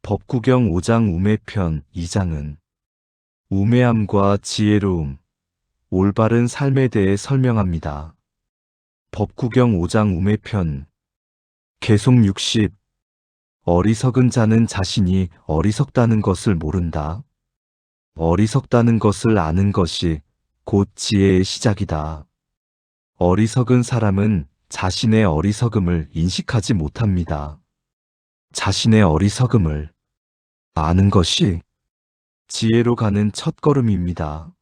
법구경 5장 우매편 2장은 우매함과 지혜로움, 올바른 삶에 대해 설명합니다. 법구경 5장 우매편 계속 60 어리석은 자는 자신이 어리석다는 것을 모른다. 어리석다는 것을 아는 것이 곧 지혜의 시작이다. 어리석은 사람은 자신의 어리석음을 인식하지 못합니다. 자신의 어리석음을 아는 것이 지혜로 가는 첫걸음입니다.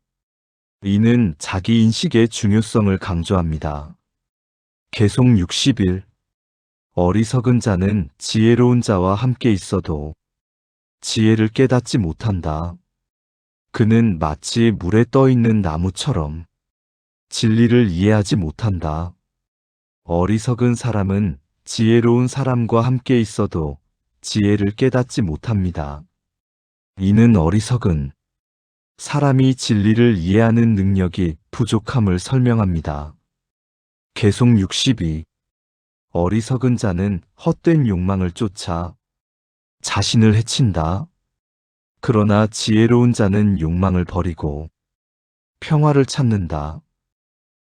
이는 자기 인식의 중요성을 강조합니다. 계속 61 어리석은 자는 지혜로운 자와 함께 있어도 지혜를 깨닫지 못한다. 그는 마치 물에 떠 있는 나무처럼 진리를 이해하지 못한다. 어리석은 사람은 지혜로운 사람과 함께 있어도 지혜를 깨닫지 못합니다. 이는 어리석은 사람이 진리를 이해하는 능력이 부족함을 설명합니다. 계속 62 어리석은 자는 헛된 욕망을 쫓아 자신을 해친다. 그러나 지혜로운 자는 욕망을 버리고 평화를 찾는다.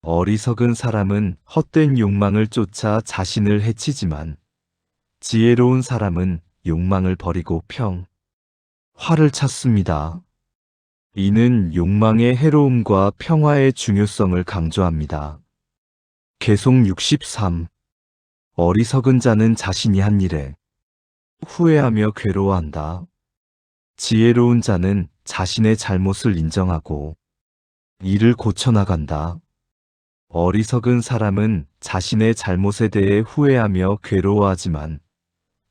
어리석은 사람은 헛된 욕망을 쫓아 자신을 해치지만 지혜로운 사람은 욕망을 버리고 평화를 찾습니다. 이는 욕망의 해로움과 평화의 중요성을 강조합니다. 계속 63 어리석은 자는 자신이 한 일에 후회하며 괴로워한다. 지혜로운 자는 자신의 잘못을 인정하고 이를 고쳐나간다. 어리석은 사람은 자신의 잘못에 대해 후회하며 괴로워하지만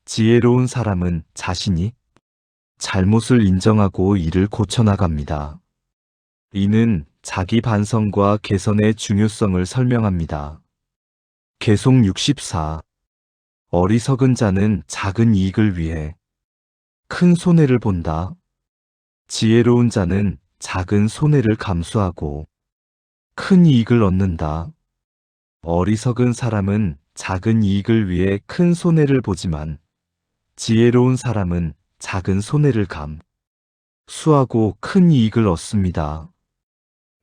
지혜로운 사람은 자신이 잘못을 인정하고 이를 고쳐나갑니다. 이는 자기 반성과 개선의 중요성을 설명합니다. 계속 64 어리석은 자는 작은 이익을 위해 큰 손해를 본다. 지혜로운 자는 작은 손해를 감수하고 큰 이익을 얻는다. 어리석은 사람은 작은 이익을 위해 큰 손해를 보지만 지혜로운 사람은 작은 손해를 감수하고 큰 이익을 얻습니다.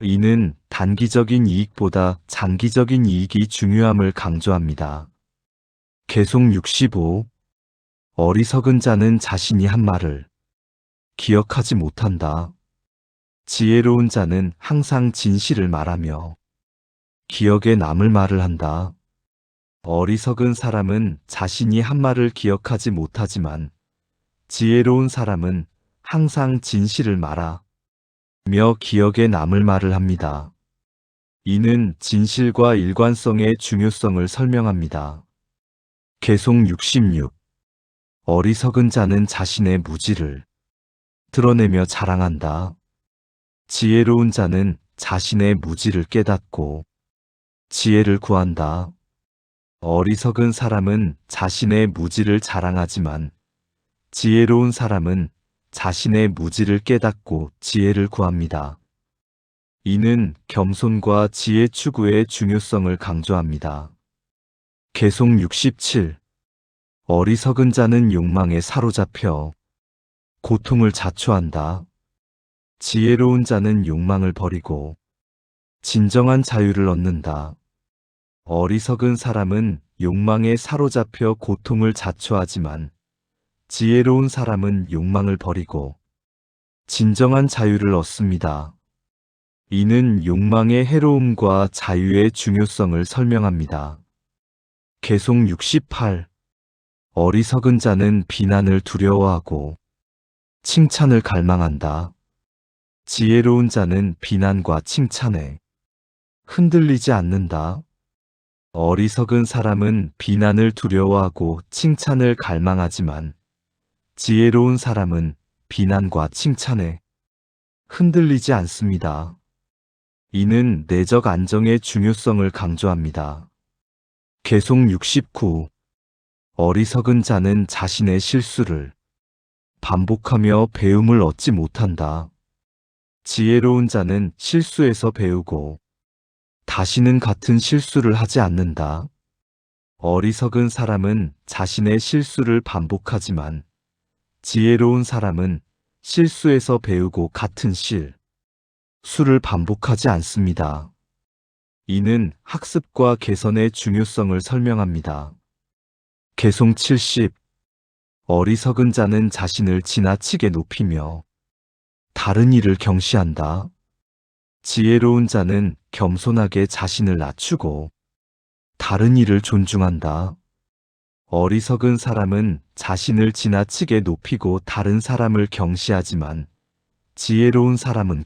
이는 단기적인 이익보다 장기적인 이익이 중요함을 강조합니다. 계속 65 어리석은 자는 자신이 한 말을 기억하지 못한다. 지혜로운 자는 항상 진실을 말하며 기억에 남을 말을 한다. 어리석은 사람은 자신이 한 말을 기억하지 못하지만 지혜로운 사람은 항상 진실을 말하며 기억에 남을 말을 합니다. 이는 진실과 일관성의 중요성을 설명합니다. 계속 66 어리석은 자는 자신의 무지를 드러내며 자랑한다. 지혜로운 자는 자신의 무지를 깨닫고 지혜를 구한다. 어리석은 사람은 자신의 무지를 자랑하지만 지혜로운 사람은 자신의 무지를 깨닫고 지혜를 구합니다. 이는 겸손과 지혜 추구의 중요성을 강조합니다. 계속 67 어리석은 자는 욕망에 사로잡혀 고통을 자초한다. 지혜로운 자는 욕망을 버리고 진정한 자유를 얻는다. 어리석은 사람은 욕망에 사로잡혀 고통을 자초하지만 지혜로운 사람은 욕망을 버리고 진정한 자유를 얻습니다. 이는 욕망의 해로움과 자유의 중요성을 설명합니다. 계속 68 어리석은 자는 비난을 두려워하고 칭찬을 갈망한다. 지혜로운 자는 비난과 칭찬에 흔들리지 않는다. 어리석은 사람은 비난을 두려워하고 칭찬을 갈망하지만 지혜로운 사람은 비난과 칭찬에 흔들리지 않습니다. 이는 내적 안정의 중요성을 강조합니다. 계속 69 어리석은 자는 자신의 실수를 반복하며 배움을 얻지 못한다. 지혜로운 자는 실수에서 배우고 다시는 같은 실수를 하지 않는다. 어리석은 사람은 자신의 실수를 반복하지만 지혜로운 사람은 실수에서 배우고 같은 수를 반복하지 않습니다. 이는 학습과 개선의 중요성을 설명합니다. 개송 70. 어리석은 자는 자신을 지나치게 높이며 다른 이를 경시한다. 지혜로운 자는 겸손하게 자신을 낮추고 다른 이를 존중한다. 어리석은 사람은 자신을 지나치게 높이고 다른 사람을 경시하지만 지혜로운 사람은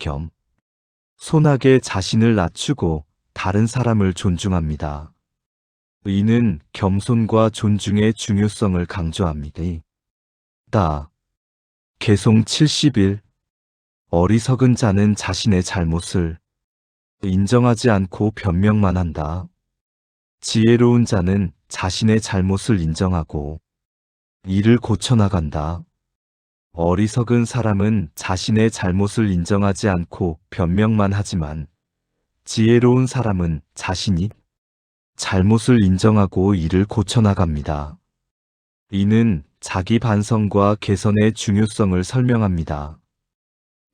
겸손하게 자신을 낮추고 다른 사람을 존중합니다. 이는 겸손과 존중의 중요성을 강조합니다. 개송 71. 어리석은 자는 자신의 잘못을 인정하지 않고 변명만 한다. 지혜로운 자는 자신의 잘못을 인정하고 이를 고쳐나간다. 어리석은 사람은 자신의 잘못을 인정하지 않고 변명만 하지만 지혜로운 사람은 자신이 잘못을 인정하고 이를 고쳐나갑니다. 이는 자기 반성과 개선의 중요성을 설명합니다.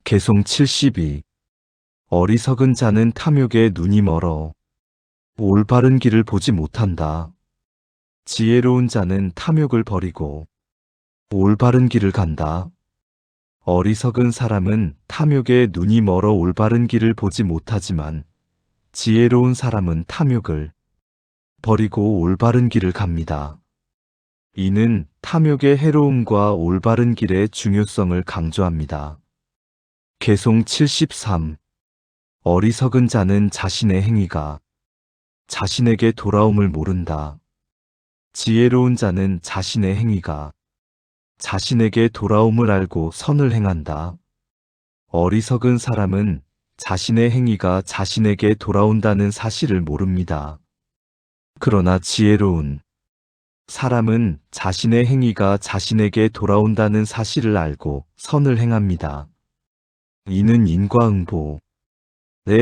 개송 72. 어리석은 자는 탐욕에 눈이 멀어 올바른 길을 보지 못한다. 지혜로운 자는 탐욕을 버리고 올바른 길을 간다. 어리석은 사람은 탐욕에 눈이 멀어 올바른 길을 보지 못하지만 지혜로운 사람은 탐욕을 버리고 올바른 길을 갑니다. 이는 탐욕의 해로움과 올바른 길의 중요성을 강조합니다. 개송 73. 어리석은 자는 자신의 행위가 자신에게 돌아옴을 모른다. 지혜로운 자는 자신의 행위가 자신에게 돌아옴을 알고 선을 행한다. 어리석은 사람은 자신의 행위가 자신에게 돌아온다는 사실을 모릅니다. 그러나 지혜로운 사람은 자신의 행위가 자신에게 돌아온다는 사실을 알고 선을 행합니다. 이는 인과응보의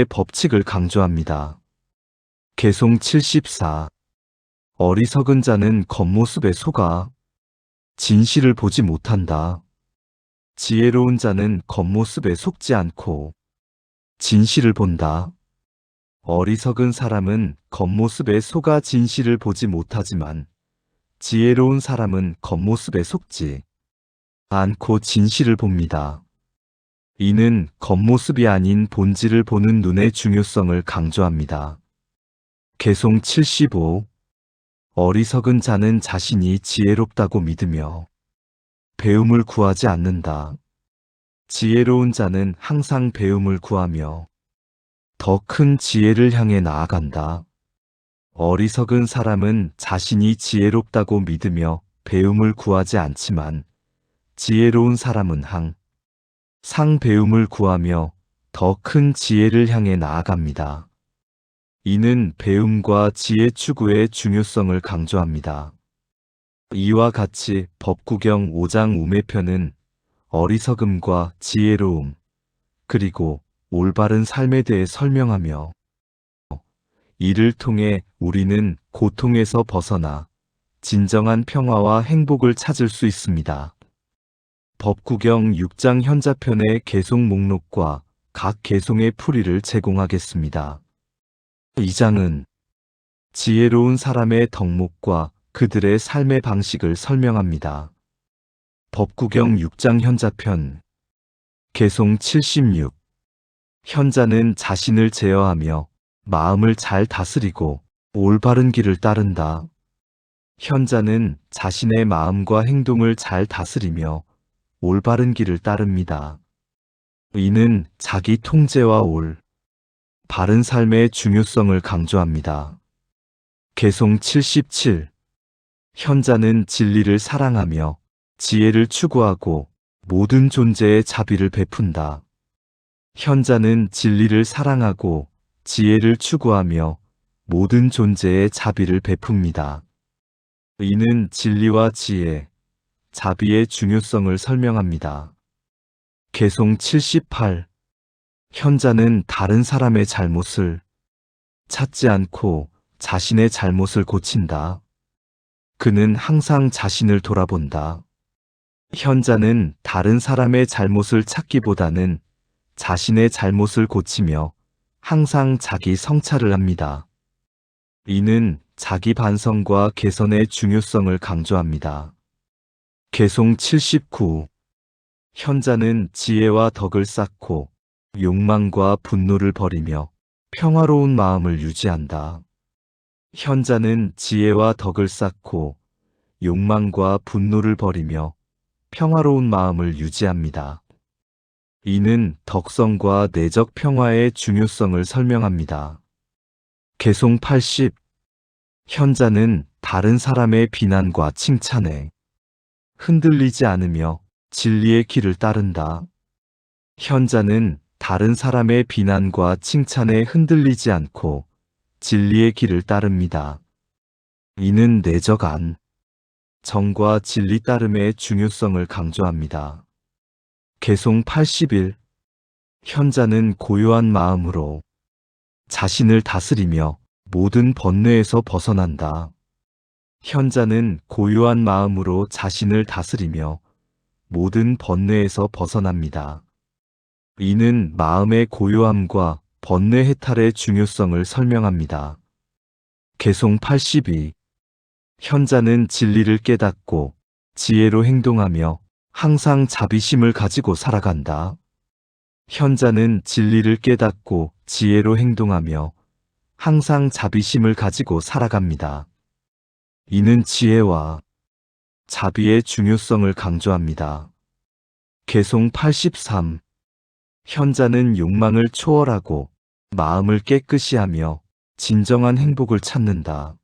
법칙을 강조합니다. 개송 74. 어리석은 자는 겉모습에 속아 진실을 보지 못한다. 지혜로운 자는 겉모습에 속지 않고 진실을 본다. 어리석은 사람은 겉모습에 속아 진실을 보지 못하지만 지혜로운 사람은 겉모습에 속지 않고 진실을 봅니다. 이는 겉모습이 아닌 본질을 보는 눈의 중요성을 강조합니다. 개송 75. 어리석은 자는 자신이 지혜롭다고 믿으며 배움을 구하지 않는다. 지혜로운 자는 항상 배움을 구하며 더 큰 지혜를 향해 나아간다. 어리석은 사람은 자신이 지혜롭다고 믿으며 배움을 구하지 않지만 지혜로운 사람은 항상 배움을 구하며 더 큰 지혜를 향해 나아갑니다. 이는 배움과 지혜 추구의 중요성을 강조합니다. 이와 같이 법구경 5장 우매편은 어리석음과 지혜로움, 그리고 올바른 삶에 대해 설명하며 이를 통해 우리는 고통에서 벗어나 진정한 평화와 행복을 찾을 수 있습니다. 법구경 6장 현자편의 개송 목록과 각 개송의 풀이를 제공하겠습니다. 이 장은 지혜로운 사람의 덕목과 그들의 삶의 방식을 설명합니다. 법구경 6장 현자편. 개송 76. 현자는 자신을 제어하며 마음을 잘 다스리고 올바른 길을 따른다. 현자는 자신의 마음과 행동을 잘 다스리며 올바른 길을 따릅니다. 이는 자기 통제와 바른 삶의 중요성을 강조합니다. 개송 77. 현자는 진리를 사랑하며 지혜를 추구하고 모든 존재에 자비를 베푼다. 현자는 진리를 사랑하고 지혜를 추구하며 모든 존재에 자비를 베풉니다. 이는 진리와 지혜, 자비의 중요성을 설명합니다. 개송 78. 현자는 다른 사람의 잘못을 찾지 않고 자신의 잘못을 고친다. 그는 항상 자신을 돌아본다. 현자는 다른 사람의 잘못을 찾기보다는 자신의 잘못을 고치며 항상 자기 성찰을 합니다. 이는 자기 반성과 개선의 중요성을 강조합니다. 개송 79. 현자는 지혜와 덕을 쌓고 욕망과 분노를 버리며 평화로운 마음을 유지한다. 현자는 지혜와 덕을 쌓고 욕망과 분노를 버리며 평화로운 마음을 유지합니다. 이는 덕성과 내적 평화의 중요성을 설명합니다. 개송 80. 현자는 다른 사람의 비난과 칭찬에 흔들리지 않으며 진리의 길을 따른다. 현자는 다른 사람의 비난과 칭찬에 흔들리지 않고 진리의 길을 따릅니다. 이는 내적 안, 정과 진리 따름의 중요성을 강조합니다. 개송 81. 현자는 고요한 마음으로 자신을 다스리며 모든 번뇌에서 벗어난다. 현자는 고요한 마음으로 자신을 다스리며 모든 번뇌에서 벗어납니다. 이는 마음의 고요함과 번뇌 해탈의 중요성을 설명합니다. 개송 82. 현자는 진리를 깨닫고 지혜로 행동하며 항상 자비심을 가지고 살아간다. 현자는 진리를 깨닫고 지혜로 행동하며 항상 자비심을 가지고 살아갑니다. 이는 지혜와 자비의 중요성을 강조합니다. 개송 83. 현자는 욕망을 초월하고 마음을 깨끗이 하며 진정한 행복을 찾는다.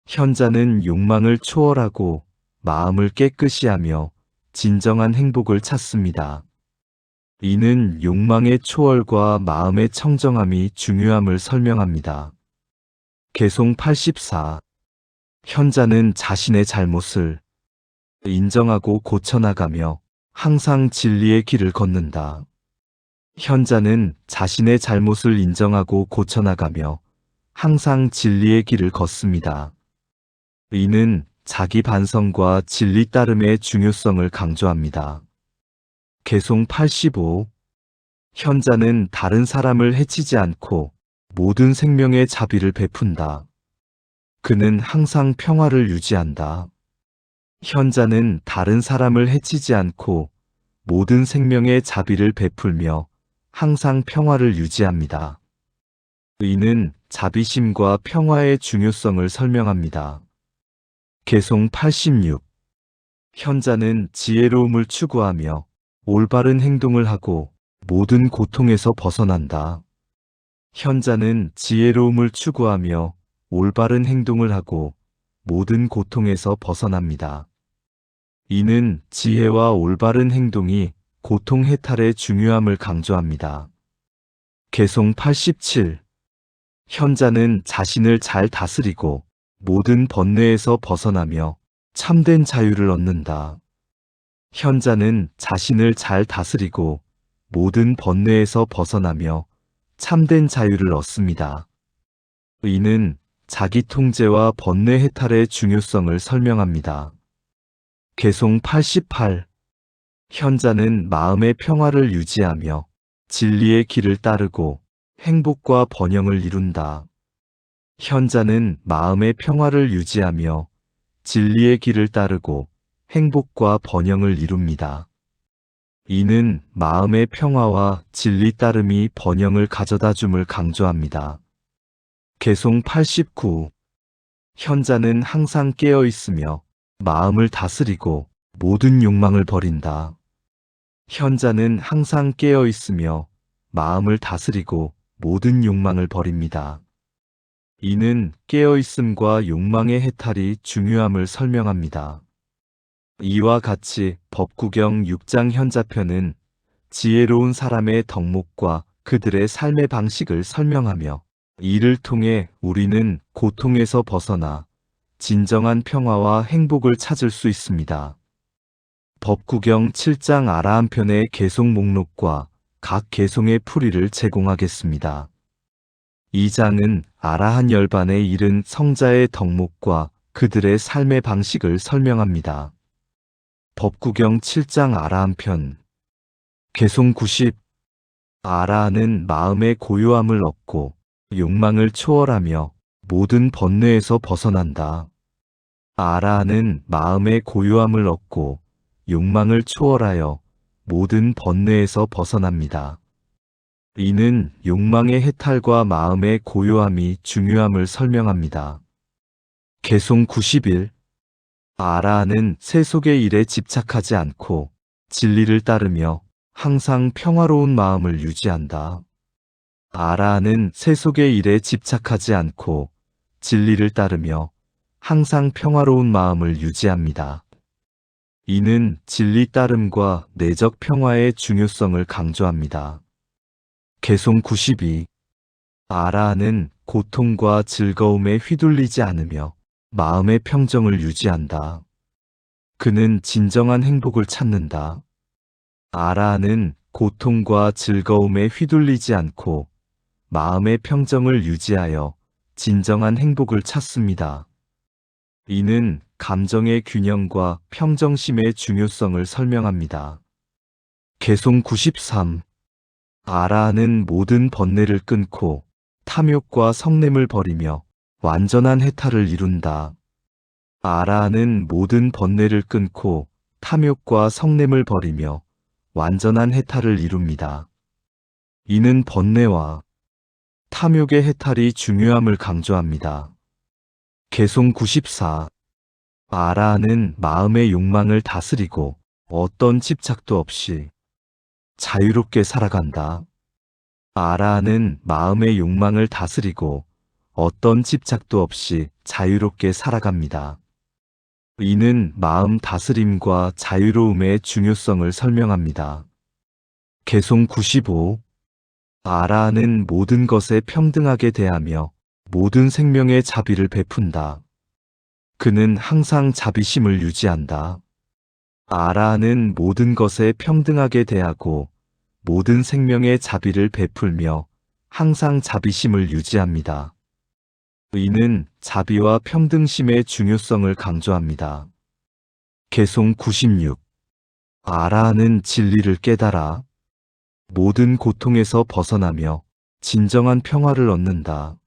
현자는 욕망을 초월하고 마음을 깨끗이 하며 진정한 행복을 찾습니다. 이는 욕망의 초월과 마음의 청정함이 중요함을 설명합니다. 개송 84. 현자는 자신의 잘못을 인정하고 고쳐나가며 항상 진리의 길을 걷는다. 현자는 자신의 잘못을 인정하고 고쳐나가며 항상 진리의 길을 걷습니다. 이는 자기 반성과 진리 따름의 중요성을 강조합니다. 개송 85. 현자는 다른 사람을 해치지 않고 모든 생명의 자비를 베푼다. 그는 항상 평화를 유지한다. 현자는 다른 사람을 해치지 않고 모든 생명의 자비를 베풀며 항상 평화를 유지합니다. 이는 자비심과 평화의 중요성을 설명합니다. 개송 86. 현자는 지혜로움을 추구하며 올바른 행동을 하고 모든 고통에서 벗어난다. 현자는 지혜로움을 추구하며 올바른 행동을 하고 모든 고통에서 벗어납니다. 이는 지혜와 올바른 행동이 고통 해탈의 중요함을 강조합니다. 개송 87. 현자는 자신을 잘 다스리고 모든 번뇌에서 벗어나며 참된 자유를 얻는다. 현자는 자신을 잘 다스리고 모든 번뇌에서 벗어나며 참된 자유를 얻습니다. 이는 자기 통제와 번뇌 해탈의 중요성을 설명합니다. 개송 88. 현자는 마음의 평화를 유지하며 진리의 길을 따르고 행복과 번영을 이룬다. 현자는 마음의 평화를 유지하며 진리의 길을 따르고 행복과 번영을 이룹니다. 이는 마음의 평화와 진리 따름이 번영을 가져다 줌을 강조합니다. 개송 89. 현자는 항상 깨어 있으며 마음을 다스리고 모든 욕망을 버린다. 현자는 항상 깨어 있으며 마음을 다스리고 모든 욕망을 버립니다. 이는 깨어 있음과 욕망의 해탈이 중요함을 설명합니다. 이와 같이 법구경 6장 현자편은 지혜로운 사람의 덕목과 그들의 삶의 방식을 설명하며 이를 통해 우리는 고통에서 벗어나 진정한 평화와 행복을 찾을 수 있습니다. 법구경 7장 아라한편의 개송 목록과 각 개송의 풀이를 제공하겠습니다. 이 장은 아라한 열반에 이른 성자의 덕목과 그들의 삶의 방식을 설명합니다. 법구경 7장 아라한편. 개송 90. 아라는 마음의 고요함을 얻고 욕망을 초월하며 모든 번뇌에서 벗어난다. 아라는 마음의 고요함을 얻고 욕망을 초월하여 모든 번뇌에서 벗어납니다. 이는 욕망의 해탈과 마음의 고요함이 중요함을 설명합니다. 개송 91. 아라는 세속의 일에 집착하지 않고 진리를 따르며 항상 평화로운 마음을 유지한다. 아라는 세속의 일에 집착하지 않고 진리를 따르며 항상 평화로운 마음을 유지합니다. 이는 진리 따름과 내적 평화의 중요성을 강조합니다. 개송 92. 아라는 고통과 즐거움에 휘둘리지 않으며 마음의 평정을 유지한다. 그는 진정한 행복을 찾는다. 아라는 고통과 즐거움에 휘둘리지 않고 마음의 평정을 유지하여 진정한 행복을 찾습니다. 이는 감정의 균형과 평정심의 중요성을 설명합니다. 개송 93. 아라는 모든 번뇌를 끊고 탐욕과 성냄을 버리며 완전한 해탈을 이룬다. 아라는 모든 번뇌를 끊고 탐욕과 성냄을 버리며 완전한 해탈을 이룹니다. 이는 번뇌와 탐욕의 해탈이 중요함을 강조합니다. 개송 94. 아라는 마음의 욕망을 다스리고 어떤 집착도 없이 자유롭게 살아간다. 아라는 마음의 욕망을 다스리고 어떤 집착도 없이 자유롭게 살아갑니다. 이는 마음 다스림과 자유로움의 중요성을 설명합니다. 개송 95. 아라는 모든 것에 평등하게 대하며 모든 생명의 자비를 베푼다. 그는 항상 자비심을 유지한다. 아라는 모든 것에 평등하게 대하고 모든 생명의 자비를 베풀며 항상 자비심을 유지합니다. 이는 자비와 평등심의 중요성을 강조합니다. 개송 96. 아라는 진리를 깨달아 모든 고통에서 벗어나며 진정한 평화를 얻는다.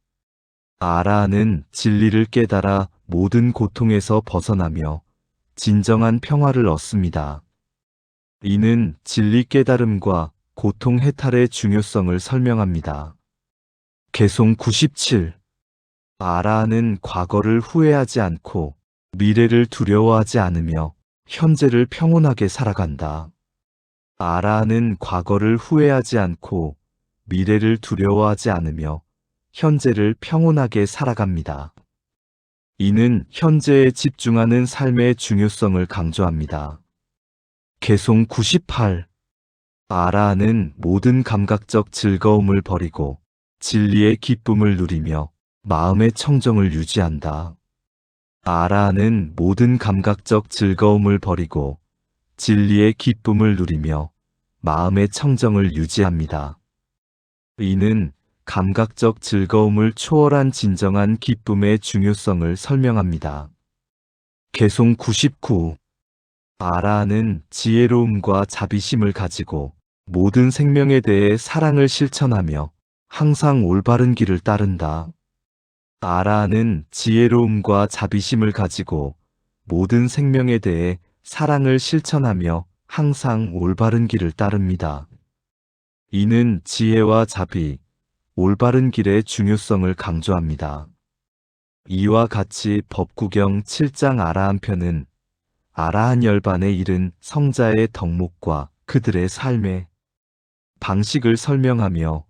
아라는 진리를 깨달아 모든 고통에서 벗어나며 진정한 평화를 얻습니다. 이는 진리 깨달음과 고통 해탈의 중요성을 설명합니다. 개송 97. 아라는 과거를 후회하지 않고 미래를 두려워하지 않으며 현재를 평온하게 살아간다. 아라는 과거를 후회하지 않고 미래를 두려워하지 않으며 현재를 평온하게 살아갑니다. 이는 현재에 집중하는 삶의 중요성을 강조합니다. 개송 98. 아라는 모든 감각적 즐거움을 버리고 진리의 기쁨을 누리며 마음의 청정을 유지한다. 아라는 모든 감각적 즐거움을 버리고 진리의 기쁨을 누리며 마음의 청정을 유지합니다. 이는 감각적 즐거움을 초월한 진정한 기쁨의 중요성을 설명합니다. 개송 99. 아라는 지혜로움과 자비심을 가지고 모든 생명에 대해 사랑을 실천하며 항상 올바른 길을 따른다. 아라는 지혜로움과 자비심을 가지고 모든 생명에 대해 사랑을 실천하며 항상 올바른 길을 따릅니다. 이는 지혜와 자비, 올바른 길의 중요성을 강조합니다. 이와 같이 법구경 7장 아라한편은 아라한 열반에 이른 성자의 덕목과 그들의 삶의 방식을 설명하며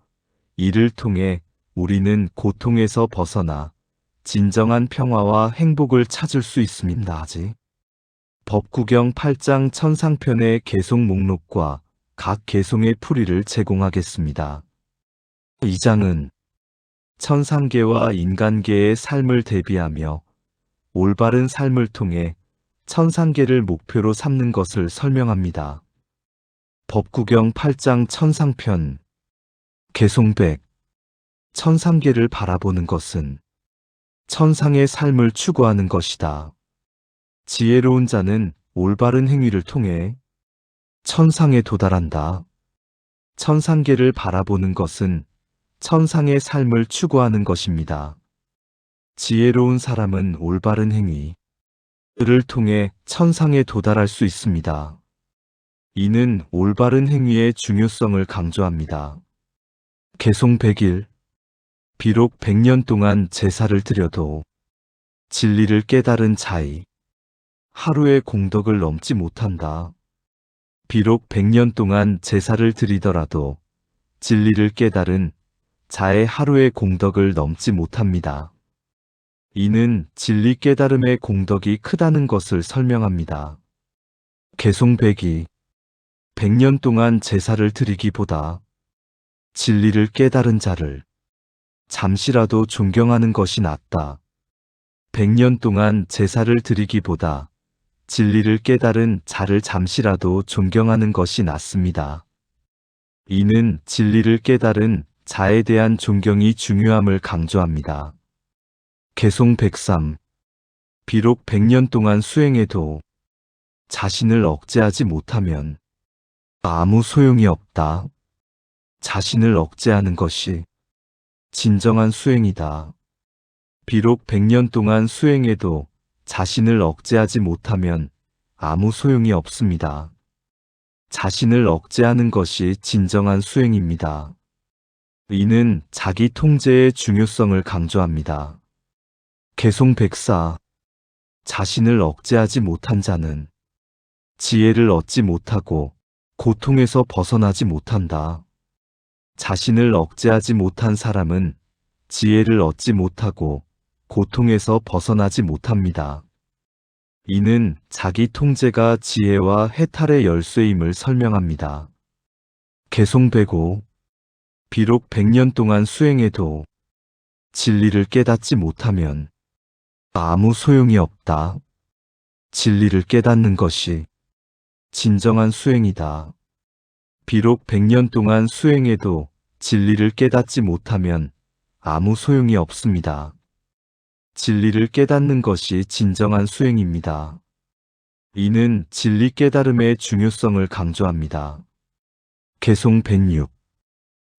이를 통해 우리는 고통에서 벗어나 진정한 평화와 행복을 찾을 수 있습니다. 법구경 8장 천상편의 개송 목록과 각 개송의 풀이를 제공하겠습니다. 이 장은 천상계와 인간계의 삶을 대비하며 올바른 삶을 통해 천상계를 목표로 삼는 것을 설명합니다. 법구경 8장 천상편. 개송백. 천상계를 바라보는 것은 천상의 삶을 추구하는 것이다. 지혜로운 자는 올바른 행위를 통해 천상에 도달한다. 천상계를 바라보는 것은 천상의 삶을 추구하는 것입니다. 지혜로운 사람은 올바른 행위를 통해 천상에 도달할 수 있습니다. 이는 올바른 행위의 중요성을 강조합니다. 개송 100일. 비록 100년 동안 제사를 드려도 진리를 깨달은 자의 하루의 공덕을 넘지 못한다. 비록 100년 동안 제사를 드리더라도 진리를 깨달은 자의 하루의 공덕을 넘지 못합니다. 이는 진리 깨달음의 공덕이 크다는 것을 설명합니다. 개송 100이 100년 동안 제사를 드리기보다 진리를 깨달은 자를 잠시라도 존경하는 것이 낫다. 100년 동안 제사를 드리기보다 진리를 깨달은 자를 잠시라도 존경하는 것이 낫습니다. 이는 진리를 깨달은 자에 대한 존경이 중요함을 강조합니다. 개송 103. 비록 100년 동안 수행해도 자신을 억제하지 못하면 아무 소용이 없다. 자신을 억제하는 것이 진정한 수행이다. 비록 100년 동안 수행해도 자신을 억제하지 못하면 아무 소용이 없습니다. 자신을 억제하는 것이 진정한 수행입니다. 이는 자기 통제의 중요성을 강조합니다. 개송 104. 자신을 억제하지 못한 자는 지혜를 얻지 못하고 고통에서 벗어나지 못한다. 자신을 억제하지 못한 사람은 지혜를 얻지 못하고 고통에서 벗어나지 못합니다. 이는 자기 통제가 지혜와 해탈의 열쇠임을 설명합니다. 개송 105. 비록 100년 동안 수행해도 진리를 깨닫지 못하면 아무 소용이 없다. 진리를 깨닫는 것이 진정한 수행이다. 비록 100년 동안 수행해도 진리를 깨닫지 못하면 아무 소용이 없습니다. 진리를 깨닫는 것이 진정한 수행입니다. 이는 진리 깨달음의 중요성을 강조합니다. 개송 106.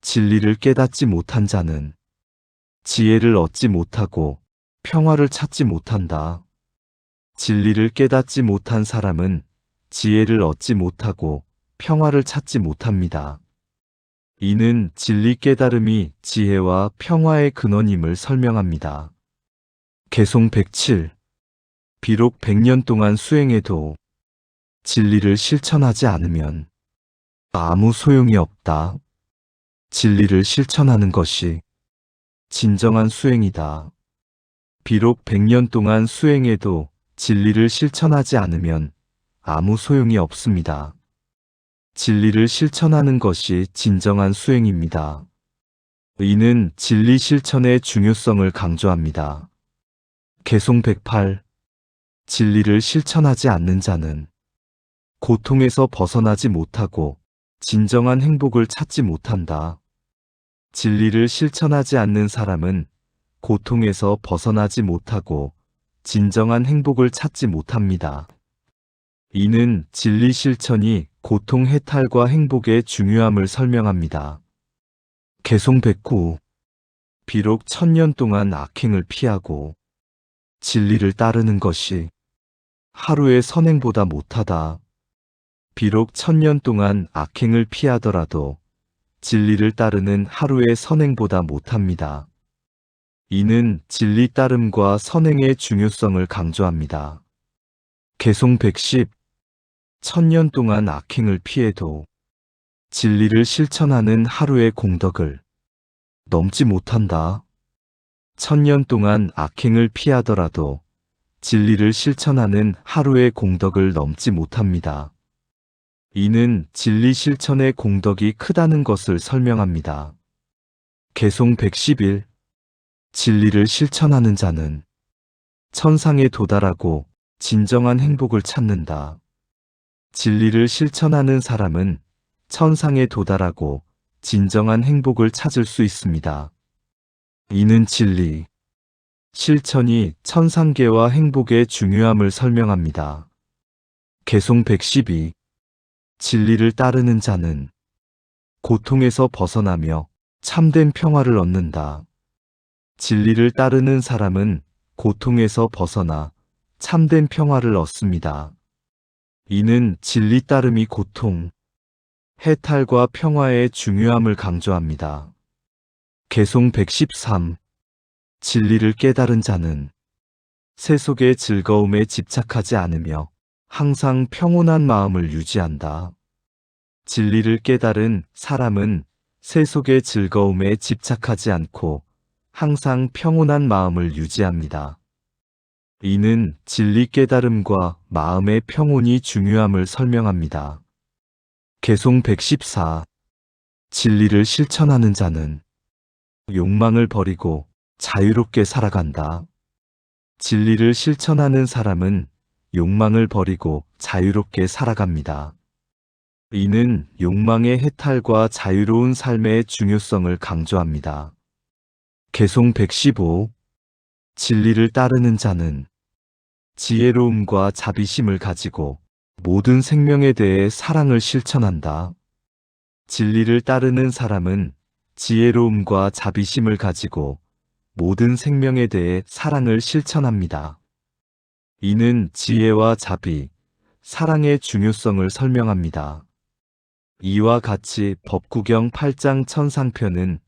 진리를 깨닫지 못한 자는 지혜를 얻지 못하고 평화를 찾지 못한다. 진리를 깨닫지 못한 사람은 지혜를 얻지 못하고 평화를 찾지 못합니다. 이는 진리 깨달음이 지혜와 평화의 근원임을 설명합니다. 개송 107. 비록 100년 동안 수행해도 진리를 실천하지 않으면 아무 소용이 없다. 진리를 실천하는 것이 진정한 수행이다. 비록 100년 동안 수행해도 진리를 실천하지 않으면 아무 소용이 없습니다. 진리를 실천하는 것이 진정한 수행입니다. 이는 진리 실천의 중요성을 강조합니다. 개송 108. 진리를 실천하지 않는 자는 고통에서 벗어나지 못하고 진정한 행복을 찾지 못한다. 진리를 실천하지 않는 사람은 고통에서 벗어나지 못하고 진정한 행복을 찾지 못합니다. 이는 진리 실천이 고통 해탈과 행복의 중요함을 설명합니다. 개송 109. 비록 1000년 동안 악행을 피하고 진리를 따르는 것이 하루의 선행보다 못하다. 비록 1000년 동안 악행을 피하더라도 진리를 따르는 하루의 선행보다 못합니다. 이는 진리 따름과 선행의 중요성을 강조합니다. 개송 110. 1000년 동안 악행을 피해도 진리를 실천하는 하루의 공덕을 넘지 못한다. 1000년 동안 악행을 피하더라도 진리를 실천하는 하루의 공덕을 넘지 못합니다. 이는 진리 실천의 공덕이 크다는 것을 설명합니다. 개송 111. 진리를 실천하는 자는 천상에 도달하고 진정한 행복을 찾는다. 진리를 실천하는 사람은 천상에 도달하고 진정한 행복을 찾을 수 있습니다. 이는 진리 실천이 천상계와 행복의 중요함을 설명합니다. 개송 112. 진리를 따르는 자는 고통에서 벗어나며 참된 평화를 얻는다. 진리를 따르는 사람은 고통에서 벗어나 참된 평화를 얻습니다. 이는 진리 따름이 고통, 해탈과 평화의 중요함을 강조합니다. 개송 113. 진리를 깨달은 자는 세속의 즐거움에 집착하지 않으며 항상 평온한 마음을 유지한다. 진리를 깨달은 사람은 세속의 즐거움에 집착하지 않고 항상 평온한 마음을 유지합니다. 이는 진리 깨달음과 마음의 평온이 중요함을 설명합니다. 개송 114. 진리를 실천하는 자는 욕망을 버리고 자유롭게 살아간다. 진리를 실천하는 사람은 욕망을 버리고 자유롭게 살아갑니다. 이는 욕망의 해탈과 자유로운 삶의 중요성을 강조합니다. 개송 115. 진리를 따르는 자는 지혜로움과 자비심을 가지고 모든 생명에 대해 사랑을 실천한다. 진리를 따르는 사람은 지혜로움과 자비심을 가지고 모든 생명에 대해 사랑을 실천합니다. 이는 지혜와 자비, 사랑의 중요성을 설명합니다. 이와 같이 법구경 8장 천상편은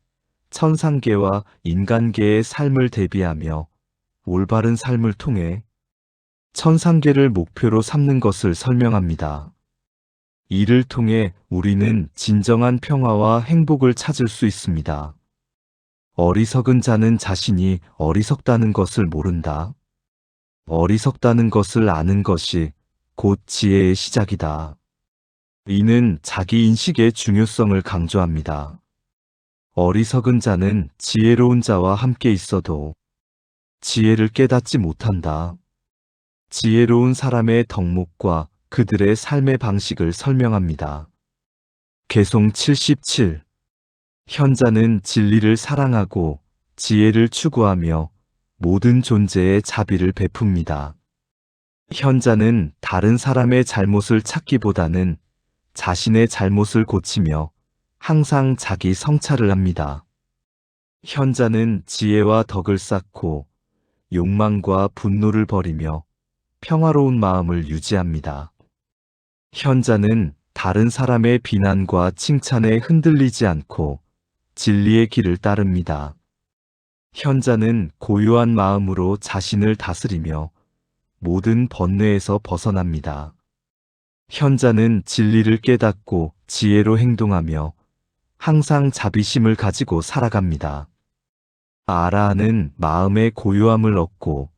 천상계와 인간계의 삶을 대비하며 올바른 삶을 통해 천상계를 목표로 삼는 것을 설명합니다. 이를 통해 우리는 진정한 평화와 행복을 찾을 수 있습니다. 어리석은 자는 자신이 어리석다는 것을 모른다. 어리석다는 것을 아는 것이 곧 지혜의 시작이다. 이는 자기 인식의 중요성을 강조합니다. 어리석은 자는 지혜로운 자와 함께 있어도 지혜를 깨닫지 못한다. 지혜로운 사람의 덕목과 그들의 삶의 방식을 설명합니다. 개송 77. 현자는 진리를 사랑하고 지혜를 추구하며 모든 존재에 자비를 베풉니다. 현자는 다른 사람의 잘못을 찾기보다는 자신의 잘못을 고치며 항상 자기 성찰을 합니다. 현자는 지혜와 덕을 쌓고 욕망과 분노를 버리며 평화로운 마음을 유지합니다. 현자는 다른 사람의 비난과 칭찬에 흔들리지 않고 진리의 길을 따릅니다. 현자는 고요한 마음으로 자신을 다스리며 모든 번뇌에서 벗어납니다. 현자는 진리를 깨닫고 지혜로 행동하며 항상 자비심을 가지고 살아갑니다. 아라한은 마음의 고요함을 얻고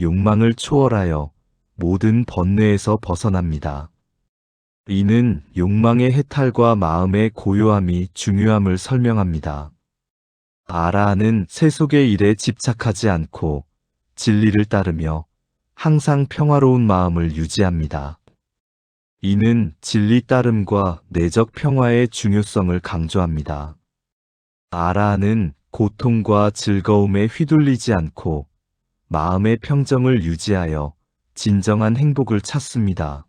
욕망을 초월하여 모든 번뇌에서 벗어납니다. 이는 욕망의 해탈과 마음의 고요함이 중요함을 설명합니다. 아라한은 세속의 일에 집착하지 않고 진리를 따르며 항상 평화로운 마음을 유지합니다. 이는 진리 따름과 내적 평화의 중요성을 강조합니다. 아라한은 고통과 즐거움에 휘둘리지 않고 마음의 평정을 유지하여 진정한 행복을 찾습니다.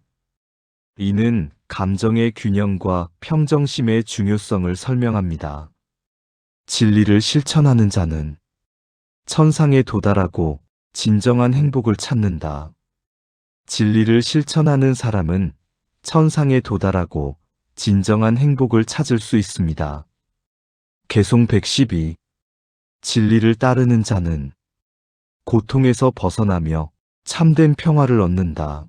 이는 감정의 균형과 평정심의 중요성을 설명합니다. 진리를 실천하는 자는 천상에 도달하고 진정한 행복을 찾는다. 진리를 실천하는 사람은 천상에 도달하고 진정한 행복을 찾을 수 있습니다. 개송 112. 진리를 따르는 자는 고통에서 벗어나며 참된 평화를 얻는다.